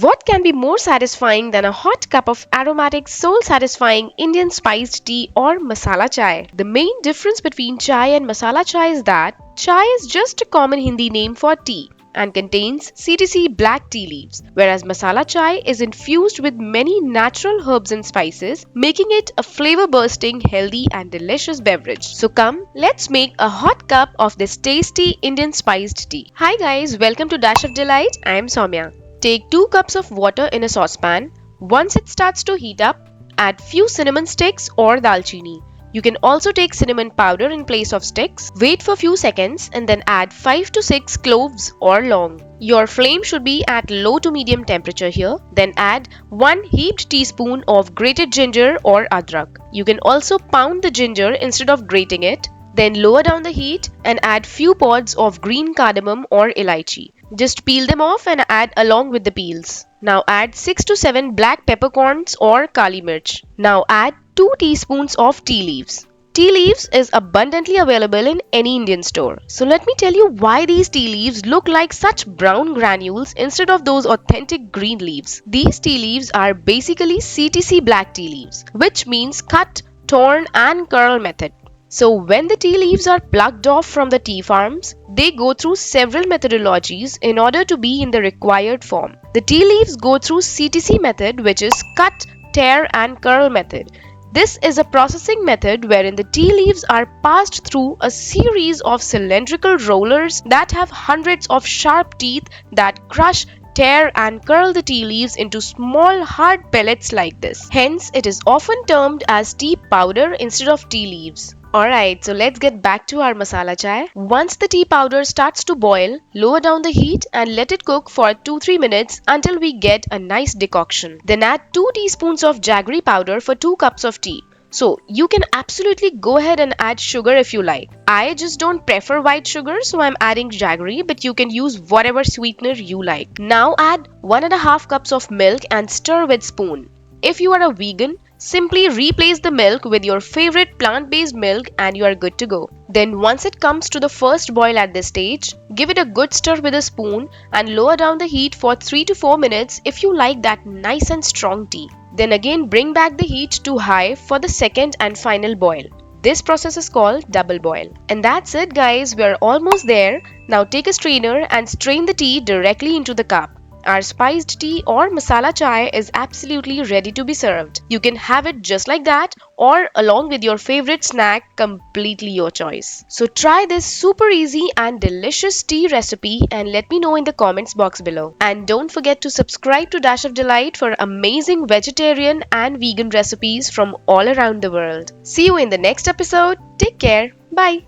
What can be more satisfying than a hot cup of aromatic, soul-satisfying Indian spiced tea or masala chai? The main difference between chai and masala chai is that chai is just a common Hindi name for tea and contains CTC black tea leaves, whereas masala chai is infused with many natural herbs and spices, making it a flavor-bursting, healthy and delicious beverage. So come, let's make a hot cup of this tasty Indian spiced tea. Hi guys, welcome to Dash of Delight. I am Soumya. Take 2 cups of water in a saucepan. Once it starts to heat up, add few cinnamon sticks or dalchini. You can also take cinnamon powder in place of sticks. Wait for few seconds and then add 5 to 6 cloves or long. Your flame should be at low to medium temperature here. Then add 1 heaped teaspoon of grated ginger or adrak. You can also pound the ginger instead of grating it. Then lower down the heat and add few pods of green cardamom or elaichi. Just peel them off and add along with the peels. Now add 6 to 7 black peppercorns or kali mirch. Now add 2 teaspoons of tea leaves. Tea leaves is abundantly available in any Indian store. So let me tell you why these tea leaves look like such brown granules instead of those authentic green leaves. These tea leaves are basically CTC black tea leaves, which means cut, torn and curl method. So when the tea leaves are plucked off from the tea farms, they go through several methodologies in order to be in the required form. The tea leaves go through CTC method, which is cut, tear and curl method. This is a processing method wherein the tea leaves are passed through a series of cylindrical rollers that have hundreds of sharp teeth that crush, tear and curl the tea leaves into small hard pellets like this. Hence, it is often termed as tea powder instead of tea leaves. Alright, so let's get back to our masala chai. Once the tea powder starts to boil, lower down the heat and let it cook for 2-3 minutes until we get a nice decoction. Then add 2 teaspoons of jaggery powder for 2 cups of tea. So you can absolutely go ahead and add sugar if you like. I just don't prefer white sugar, so I'm adding jaggery, but you can use whatever sweetener you like. Now add 1.5 cups of milk and stir with spoon. If you are a vegan, simply replace the milk with your favorite plant-based milk and you are good to go. Then once it comes to the first boil at this stage, give it a good stir with a spoon and lower down the heat for 3 to 4 minutes if you like that nice and strong tea. Then again bring back the heat to high for the second and final boil. This process is called double boil. And that's it guys, we are almost there. Now take a strainer and strain the tea directly into the cup. Our spiced tea or masala chai is absolutely ready to be served. You can have it just like that or along with your favorite snack, completely your choice. So try this super easy and delicious tea recipe and let me know in the comments box below. And don't forget to subscribe to Dash of Delight for amazing vegetarian and vegan recipes from all around the world. See you in the next episode. Take care. Bye.